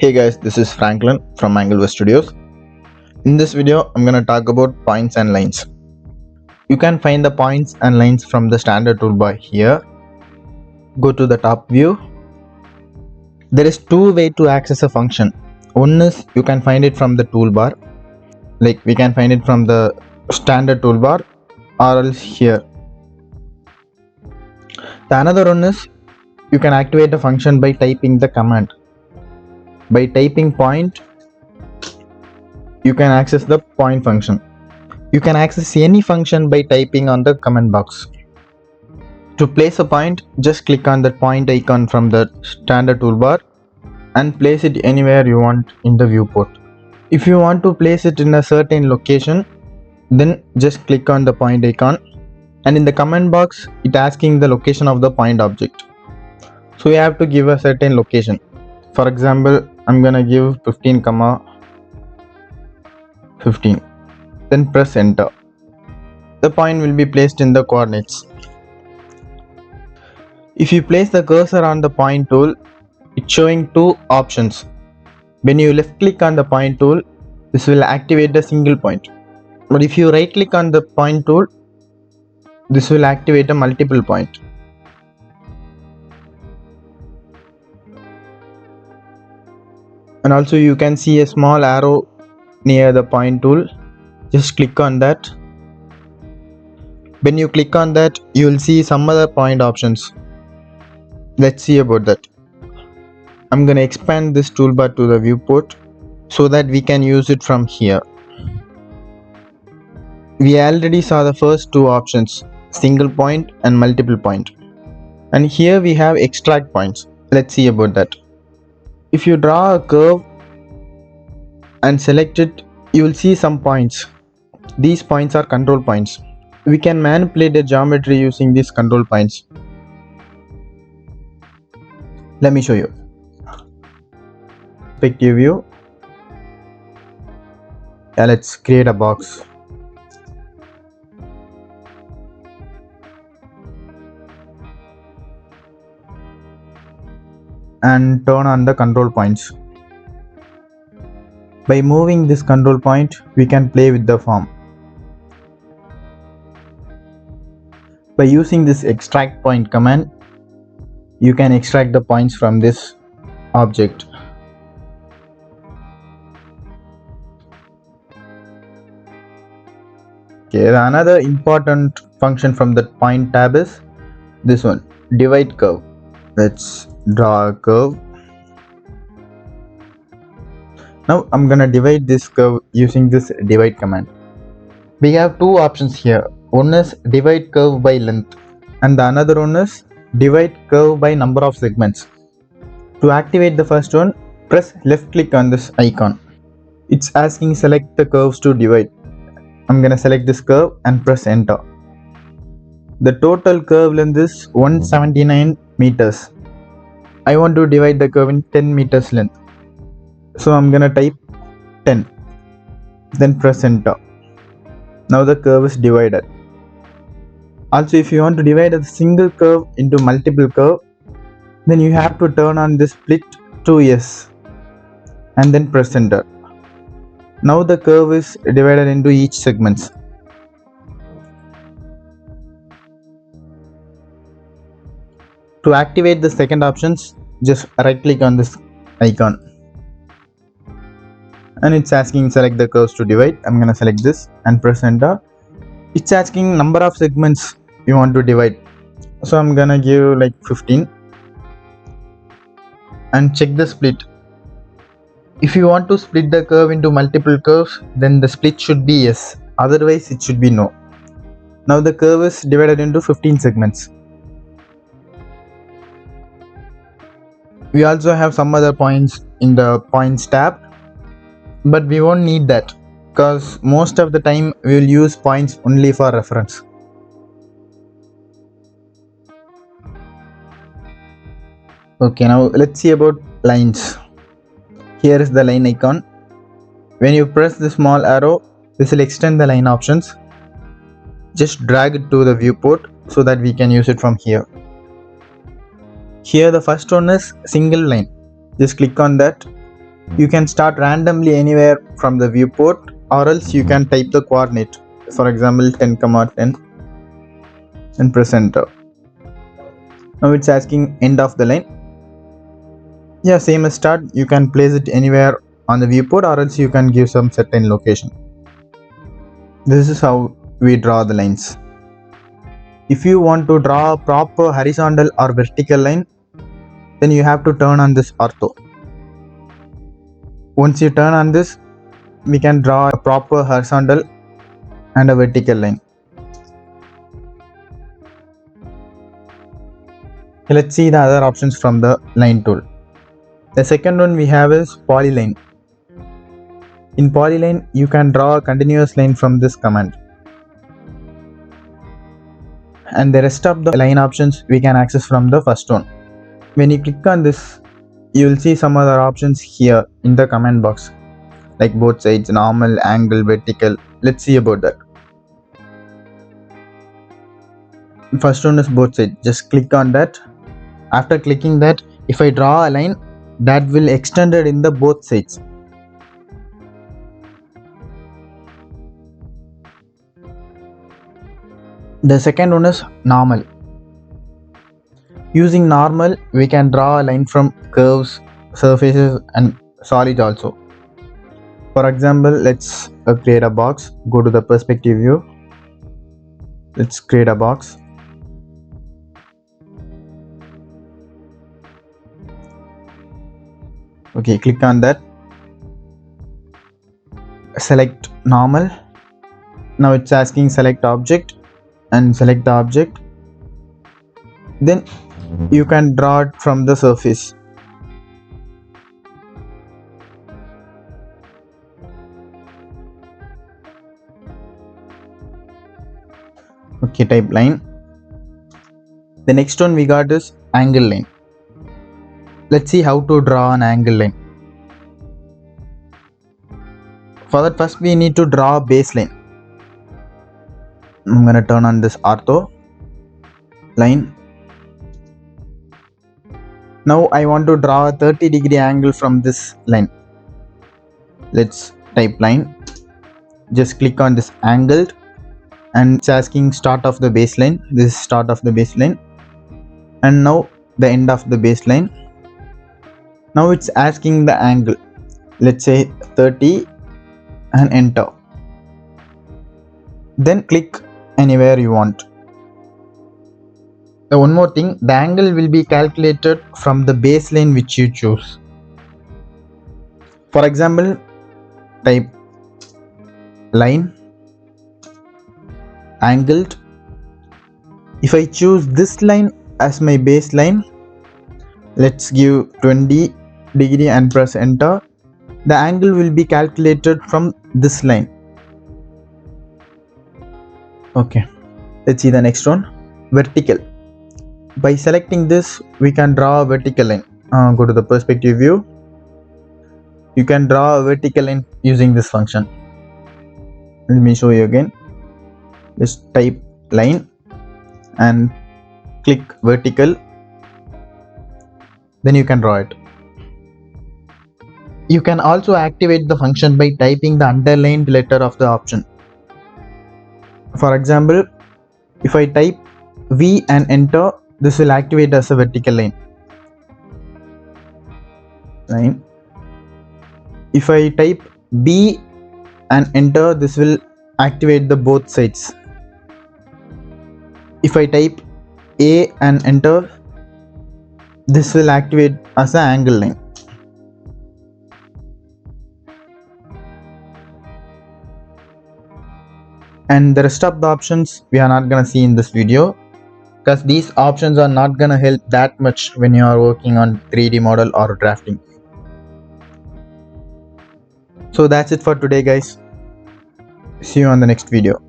Hey guys, this is Franklin from Angle Studios. In this video, I'm going to talk about points and lines. You can find the points and lines from the standard toolbar here. Go to the top view. There is two ways to access a function. One is you can find it from the toolbar, like we can find it from the standard toolbar, or else here. The another one is you can activate a function by typing the command. By typing point, you can access the point function. You can access any function by typing on the comment box. To place a point, just click on the point icon from the standard toolbar and place it anywhere you want in the viewport. If you want to place it in a certain location, then just click on the point icon, and in the comment box it asking the location of the point object. So you have to give a certain location. For example, I'm gonna give 15, 15. Then press enter. The point will be placed in the coordinates. If you place the cursor on the point tool, it's showing two options. When you left click on the point tool, this will activate a single point. But if you right click on the point tool, this will activate a multiple point. And also you can see a small arrow near the point tool. Just click on that. When you click on that, you will see some other point options. Let's see about that. I'm gonna expand this toolbar to the viewport so that we can use it from here. We already saw the first two options, single point and multiple point. And here we have extract points. Let's see about that. If you draw a curve and select it, you will see some points. These points are control points. We can manipulate the geometry using these control points. Let me show you. Perspective view. Let's create a box. And turn on the control points. By moving this control point, we can play with the form. By using this extract point command, you can extract the points from this object. Okay, another important function from the point tab is this one, divide curve. Let's draw a curve. Now I'm gonna divide this curve using this divide command. We have two options here. One is divide curve by length and the another one is divide curve by number of segments. To activate the first one, press left click on this icon. It's asking select the curves to divide. I'm gonna select this curve and press enter. The total curve length is 179 meters. I want to divide the curve in 10 meters length. So I'm gonna type 10. Then press enter. Now the curve is divided. Also, if you want to divide a single curve into multiple curve, then you have to turn on this split to yes. And then press enter. Now the curve is divided into each segments. To activate the second options, just right click on this icon. And it's asking select the curves to divide. I'm gonna select this and press enter. It's asking number of segments you want to divide. So I'm gonna give like 15. And check the split. If you want to split the curve into multiple curves, then the split should be yes. Otherwise it should be no. Now the curve is divided into 15 segments. We also have some other points in the points tab, but we won't need that because most of the time we will use points only for reference. Okay, now let's see about lines. Here is the line icon. When you press the small arrow, this will extend the line options. Just drag it to the viewport so that we can use it from here. Here the first one is single line. Just click on that You can start randomly anywhere from the viewport, or else you can type the coordinate, for example 10, 10 and press enter. Now it's asking end of the line. Yeah, same as start. You can place it anywhere on the viewport, or else you can give some certain location. This is how we draw the lines. If you want to draw a proper horizontal or vertical line, then you have to turn on this ortho. Once you turn on this, we can draw a proper horizontal and a vertical line. Let's see the other options from the line tool. The second one we have is polyline. In polyline, you can draw a continuous line from this command. And the rest of the line options we can access from the first one. When you click on this, you will see some other options here in the command box, like both sides, normal, angle, vertical. Let's see about that. First one is both sides. Just click on that. After clicking that, if I draw a line, that will extend it in the both sides. The second one is normal. Using normal, we can draw a line from curves, surfaces and solids also. For example, let's create a box. Go to the perspective view. Let's create a box. Okay, click on that. Select normal. Now it's asking select object, and select the object. Then you can draw it from the surface. Okay, type line. The next one we got is angle line. Let's see how to draw an angle line. For that, first we need to draw a baseline. I'm gonna turn on this ortho line. Now I want to draw a 30-degree angle from this line. Let's type line. Just click on this angled, and it's asking start of the baseline. This is start of the baseline, and now the end of the baseline. Now it's asking the angle. Let's say 30 and enter. Then click anywhere you want. One more thing, the angle will be calculated from the baseline which you choose. For example, type line angled. If I choose this line as my baseline, let's give 20 degree and press enter. The angle will be calculated from this line. Okay, let's see the next one. Vertical. By selecting this, we can draw a vertical line. Go to the perspective view. You can draw a vertical line using this function. Let me show you again. Just type line and click vertical. Then you can draw it. You can also activate the function by typing the underlined letter of the option. For example, if I type V and enter, this will activate as a vertical line. If I type B and enter, this will activate the both sides. If I type A and enter, this will activate as an angle line. And the rest of the options we are not gonna see in this video, because these options are not gonna help that much when you are working on 3D model or drafting. So that's it for today, guys. See you on the next video.